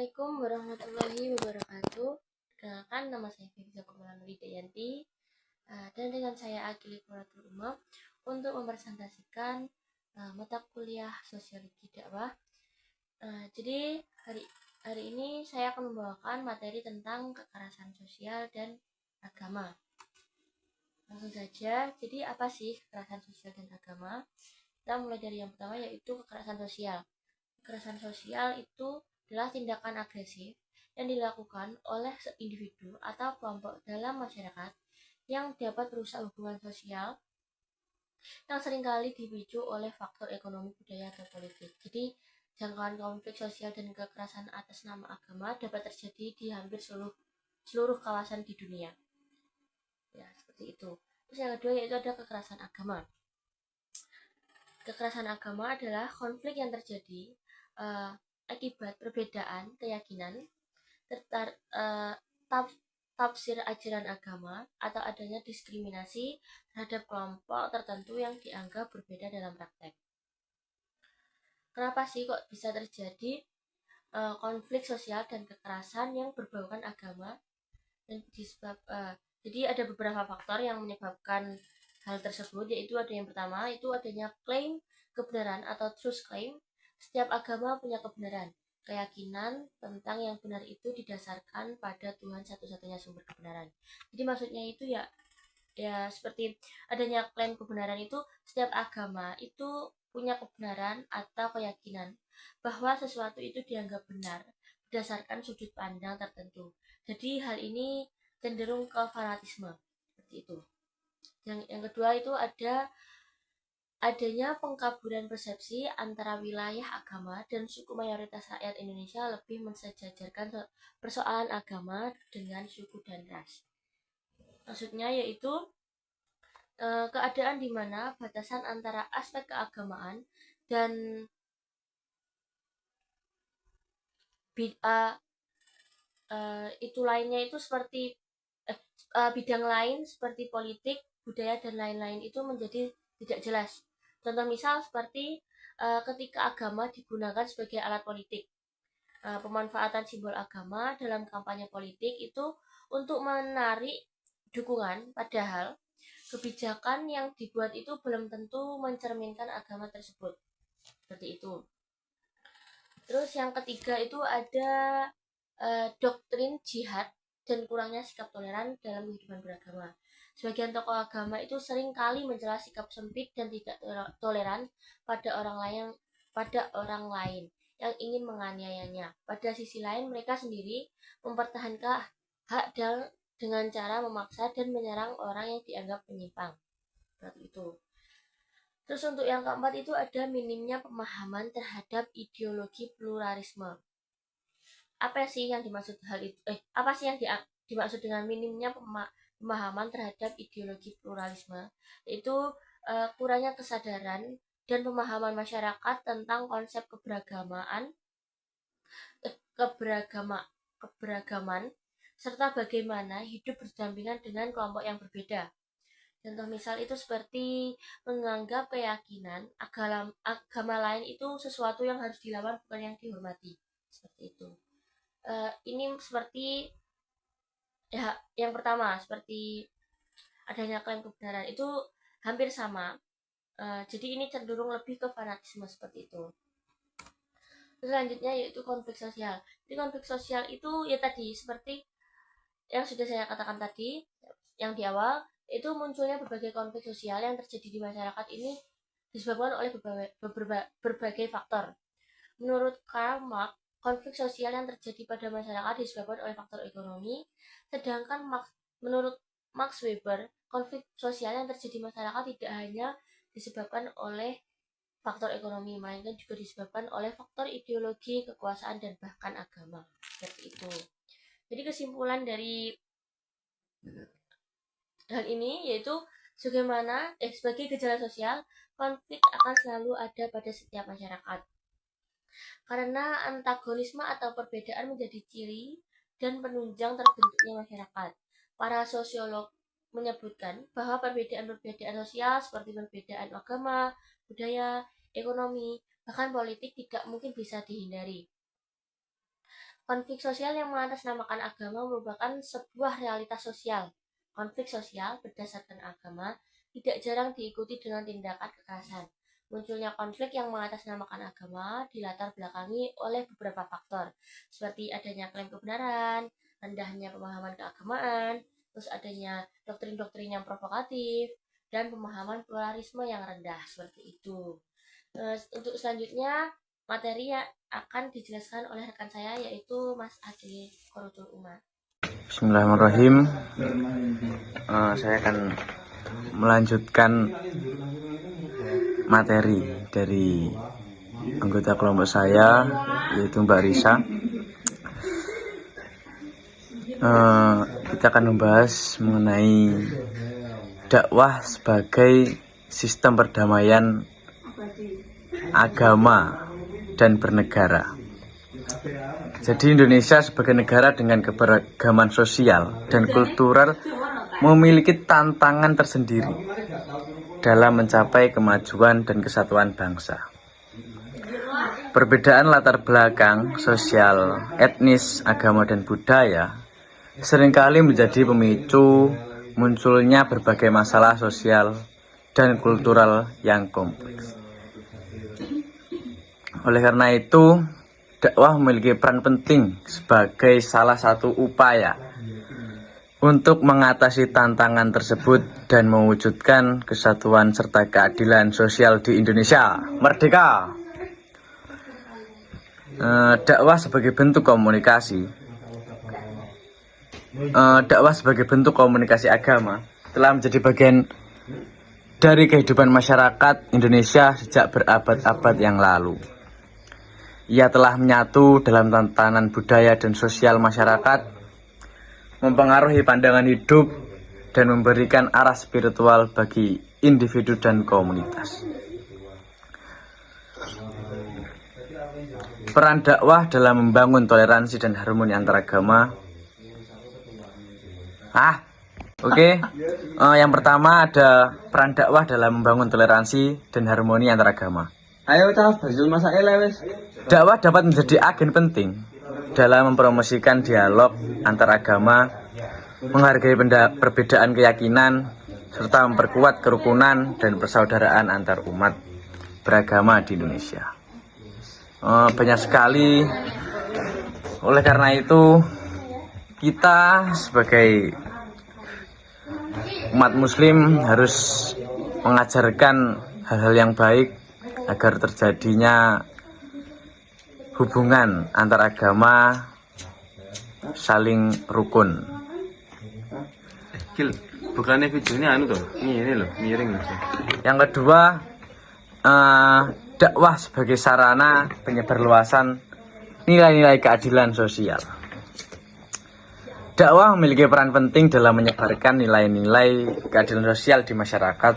Assalamualaikum warahmatullahi wabarakatuh. Perkenalkan, nama saya Firza Kumala Widayanti dan dengan saya Agili Quratul Umam untuk mempresentasikan mata kuliah Sosiologi Dakwah. Jadi hari ini saya akan membawakan materi tentang kekerasan sosial dan agama. Langsung saja. Jadi apa sih kekerasan sosial dan agama? Kita mulai dari yang pertama, yaitu kekerasan sosial. Kekerasan sosial itu adalah tindakan agresif yang dilakukan oleh individu atau kelompok dalam masyarakat yang dapat merusak hubungan sosial yang seringkali dipicu oleh faktor ekonomi, budaya, atau politik. Jadi, jangkauan konflik sosial dan kekerasan atas nama agama dapat terjadi di hampir seluruh kawasan di dunia. Ya, seperti itu. Terus yang kedua yaitu ada kekerasan agama. Kekerasan agama adalah konflik yang terjadi akibat perbedaan keyakinan, tafsir ajaran agama, atau adanya diskriminasi terhadap kelompok tertentu yang dianggap berbeda dalam praktek. Kenapa sih kok bisa terjadi konflik sosial dan kekerasan yang berbaukan agama? Jadi ada beberapa faktor yang menyebabkan hal tersebut, yaitu ada yang pertama, itu adanya klaim kebenaran atau truth claim. Setiap agama punya kebenaran. Keyakinan tentang yang benar itu didasarkan pada Tuhan satu-satunya sumber kebenaran. Jadi maksudnya itu ya seperti adanya klaim kebenaran itu, setiap agama itu punya kebenaran atau keyakinan bahwa sesuatu itu dianggap benar berdasarkan sudut pandang tertentu. Jadi hal ini cenderung ke fanatisme seperti itu. Yang kedua itu adanya pengkaburan persepsi antara wilayah agama dan suku mayoritas rakyat Indonesia lebih mensejajarkan persoalan agama dengan suku dan ras. Maksudnya yaitu keadaan di mana batasan antara aspek keagamaan dan itu lainnya itu seperti bidang lain seperti politik, budaya, dan lain-lain itu menjadi tidak jelas. Contoh misal seperti ketika agama digunakan sebagai alat politik. Pemanfaatan simbol agama dalam kampanye politik itu untuk menarik dukungan, padahal kebijakan yang dibuat itu belum tentu mencerminkan agama tersebut. Seperti itu. Terus yang ketiga itu ada doktrin jihad dan kurangnya sikap toleran dalam kehidupan beragama. Sebagian tokoh agama itu sering kali mencela sikap sempit dan tidak toleran pada orang lain yang ingin menganiayanya. Pada sisi lain, mereka sendiri mempertahankan hak dengan cara memaksa dan menyerang orang yang dianggap penyimpang. Seperti itu. Terus untuk yang keempat itu ada minimnya pemahaman terhadap ideologi pluralisme. Apa sih yang dimaksud dimaksud dengan minimnya pemahaman terhadap ideologi pluralisme? Yaitu kurangnya kesadaran dan pemahaman masyarakat tentang konsep keberagaman serta bagaimana hidup berdampingan dengan kelompok yang berbeda. Contoh misal itu seperti menganggap keyakinan agama lain itu sesuatu yang harus dilawan, bukan yang dihormati. Seperti itu. Ini seperti yang pertama, seperti adanya klaim kebenaran itu hampir sama. Jadi ini cenderung lebih ke fanatisme seperti itu. Selanjutnya yaitu konflik sosial. Jadi konflik sosial itu ya tadi seperti yang sudah saya katakan tadi yang di awal, itu munculnya berbagai konflik sosial yang terjadi di masyarakat ini disebabkan oleh berbagai faktor. Menurut Karl Marx, konflik sosial yang terjadi pada masyarakat disebabkan oleh faktor ekonomi, sedangkan menurut Max Weber, konflik sosial yang terjadi di masyarakat tidak hanya disebabkan oleh faktor ekonomi, melainkan juga disebabkan oleh faktor ideologi, kekuasaan, dan bahkan agama. Seperti itu. Jadi kesimpulan dari hal ini yaitu sebagai gejala sosial, konflik akan selalu ada pada setiap masyarakat. Karena antagonisme atau perbedaan menjadi ciri dan penunjang terbentuknya masyarakat. Para sosiolog menyebutkan bahwa perbedaan sosial seperti perbedaan agama, budaya, ekonomi, bahkan politik tidak mungkin bisa dihindari. Konflik sosial yang mengatasnamakan agama merupakan sebuah realitas sosial. Konflik sosial berdasarkan agama tidak jarang diikuti dengan tindakan kekerasan. Munculnya konflik yang mengatasnamakan agama dilatar belakangi oleh beberapa faktor, seperti adanya klaim kebenaran, rendahnya pemahaman keagamaan, terus adanya doktrin-doktrin yang provokatif, dan pemahaman pluralisme yang rendah, seperti itu. Untuk selanjutnya, materi yang akan dijelaskan oleh rekan saya yaitu Mas Adi Korutul Umar. Bismillahirrahmanirrahim. Saya akan melanjutkan materi dari anggota kelompok saya, yaitu Mbak Risa. Kita akan membahas mengenai dakwah sebagai sistem perdamaian agama dan bernegara. Jadi Indonesia sebagai negara dengan keberagaman sosial dan kultural memiliki tantangan tersendiri dalam mencapai kemajuan dan kesatuan bangsa. Perbedaan latar belakang sosial, etnis, agama, dan budaya seringkali menjadi pemicu munculnya berbagai masalah sosial dan kultural yang kompleks. Oleh karena itu, dakwah memiliki peran penting sebagai salah satu upaya untuk mengatasi tantangan tersebut dan mewujudkan kesatuan serta keadilan sosial di Indonesia merdeka. Dakwah sebagai bentuk komunikasi. Dakwah sebagai bentuk komunikasi agama telah menjadi bagian dari kehidupan masyarakat Indonesia sejak berabad-abad yang lalu. Ia telah menyatu dalam tatanan budaya dan sosial masyarakat, mempengaruhi pandangan hidup, dan memberikan arah spiritual bagi individu dan komunitas. Peran dakwah dalam membangun toleransi dan harmoni antaragama. Yang pertama ada peran dakwah dalam membangun toleransi dan harmoni antaragama. Dakwah dapat menjadi agen penting dalam mempromosikan dialog antar agama, menghargai perbedaan keyakinan, serta memperkuat kerukunan dan persaudaraan antar umat beragama di Indonesia. Banyak sekali. Oleh karena itu, kita sebagai umat muslim harus mengajarkan hal-hal yang baik agar terjadinya hubungan antar agama saling rukun. Bukannya videonya miring. Yang kedua, dakwah sebagai sarana penyebarluasan nilai-nilai keadilan sosial. Dakwah memiliki peran penting dalam menyebarkan nilai-nilai keadilan sosial di masyarakat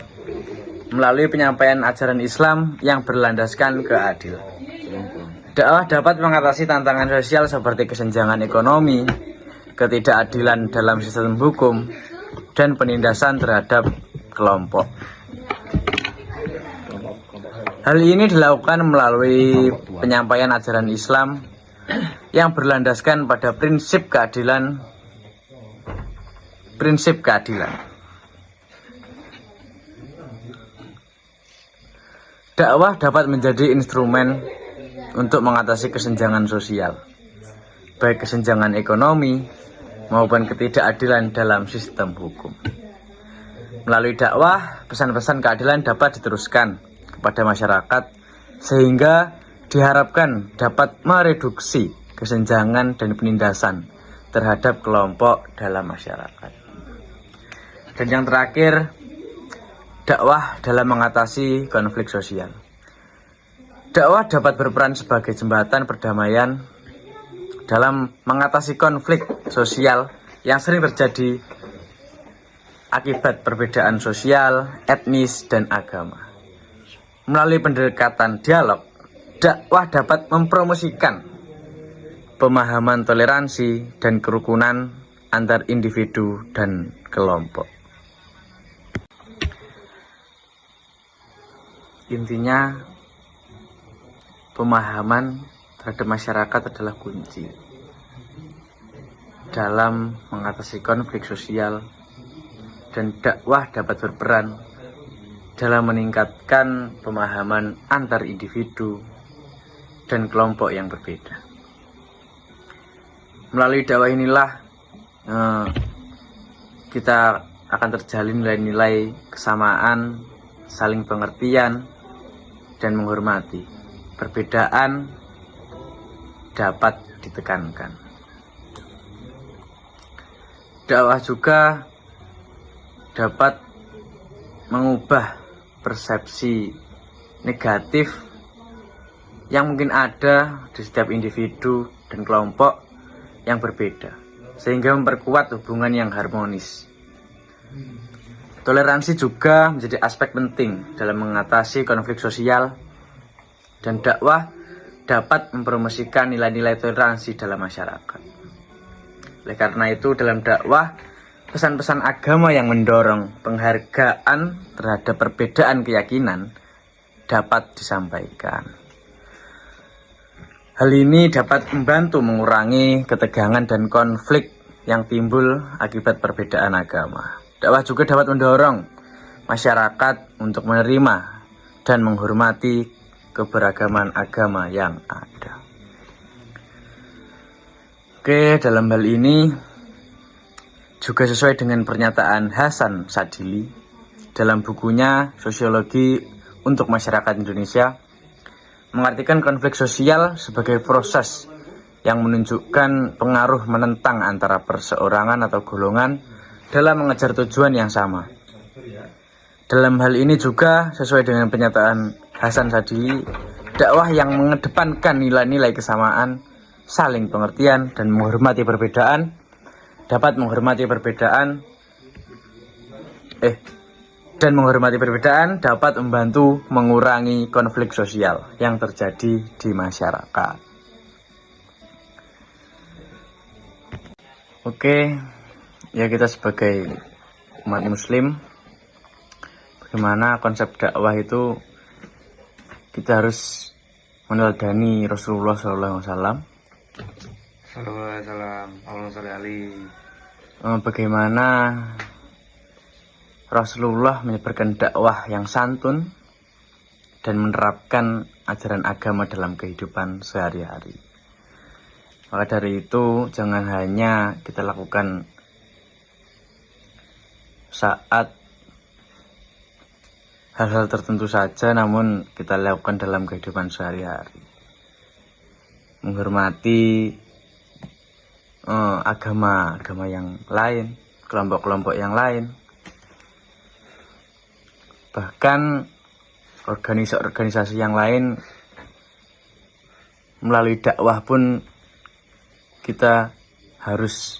melalui penyampaian ajaran Islam yang berlandaskan keadilan. Dakwah dapat mengatasi tantangan sosial seperti kesenjangan ekonomi, ketidakadilan dalam sistem hukum, dan penindasan terhadap kelompok. Hal ini dilakukan melalui penyampaian ajaran Islam yang berlandaskan pada prinsip keadilan. Dakwah dapat menjadi instrumen untuk mengatasi kesenjangan sosial, baik kesenjangan ekonomi maupun ketidakadilan dalam sistem hukum. Melalui dakwah, pesan-pesan keadilan dapat diteruskan kepada masyarakat sehingga diharapkan dapat mereduksi kesenjangan dan penindasan terhadap kelompok dalam masyarakat. Dan yang terakhir, dakwah dalam mengatasi konflik sosial. Dakwah dapat berperan sebagai jembatan perdamaian dalam mengatasi konflik sosial yang sering terjadi akibat perbedaan sosial, etnis, dan agama. Melalui pendekatan dialog, dakwah dapat mempromosikan pemahaman toleransi dan kerukunan antar individu dan kelompok. Intinya, pemahaman terhadap masyarakat adalah kunci. dalam mengatasi konflik sosial, dan dakwah dapat berperan dalam meningkatkan pemahaman antar individu dan kelompok yang berbeda. Melalui dakwah inilah kita akan terjalin nilai-nilai kesamaan, saling pengertian, dan menghormati. Perbedaan dapat ditekankan. Dakwah juga dapat mengubah persepsi negatif yang mungkin ada di setiap individu dan kelompok yang berbeda, sehingga memperkuat hubungan yang harmonis. Toleransi juga menjadi aspek penting dalam mengatasi konflik sosial, dan dakwah dapat mempromosikan nilai-nilai toleransi dalam masyarakat. Oleh karena itu, dalam dakwah, pesan-pesan agama yang mendorong penghargaan terhadap perbedaan keyakinan dapat disampaikan. Hal ini dapat membantu mengurangi ketegangan dan konflik yang timbul akibat perbedaan agama. Dakwah juga dapat mendorong masyarakat untuk menerima dan menghormati keberagaman agama yang ada. Oke, dalam hal ini juga sesuai dengan pernyataan Hasan Sadili dalam bukunya Sosiologi untuk Masyarakat Indonesia, mengartikan konflik sosial sebagai proses yang menunjukkan pengaruh menentang antara perseorangan atau golongan dalam mengejar tujuan yang sama. Dalam hal ini juga sesuai dengan pernyataan Hasan Sadili, dakwah yang mengedepankan nilai-nilai kesamaan, saling pengertian, dan menghormati perbedaan dapat menghormati perbedaan dapat membantu mengurangi konflik sosial yang terjadi di masyarakat. Oke, ya kita sebagai umat muslim, bagaimana konsep dakwah itu kita harus meneladani Rasulullah SAW. Bagaimana Rasulullah menyebarkan dakwah yang santun dan menerapkan ajaran agama dalam kehidupan sehari-hari. Maka dari itu, jangan hanya kita lakukan saat hal-hal tertentu saja, namun kita lakukan dalam kehidupan sehari-hari. Menghormati agama yang lain, kelompok-kelompok yang lain, bahkan organisasi yang lain. Melalui dakwah pun kita harus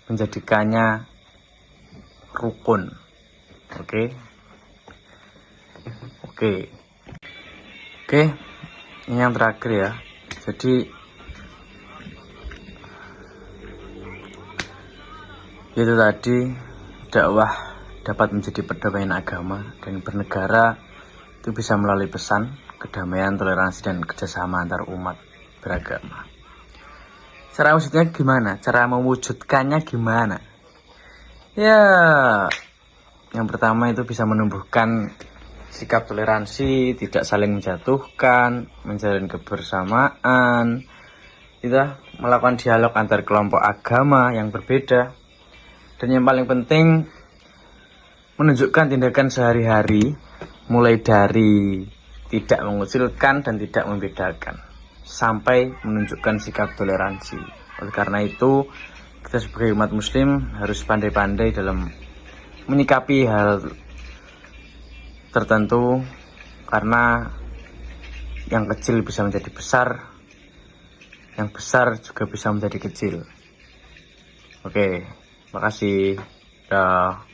menjadikannya rukun. Oke, ini yang terakhir ya. Jadi itu tadi, dakwah dapat menjadi perdamaian agama dan bernegara itu bisa melalui pesan kedamaian, toleransi, dan kerjasama antar umat beragama. Cara wujudnya gimana? Cara mewujudkannya gimana? Ya, yang pertama itu bisa menumbuhkan sikap toleransi, tidak saling menjatuhkan, menjalin kebersamaan, kita melakukan dialog antar kelompok agama yang berbeda. Dan yang paling penting, menunjukkan tindakan sehari-hari, mulai dari tidak mengucilkan dan tidak membedakan, sampai menunjukkan sikap toleransi. Oleh karena itu, kita sebagai umat muslim harus pandai-pandai dalam menyikapi hal tertentu, karena yang kecil bisa menjadi besar, yang besar juga bisa menjadi kecil. Oke. Makasih. Dah.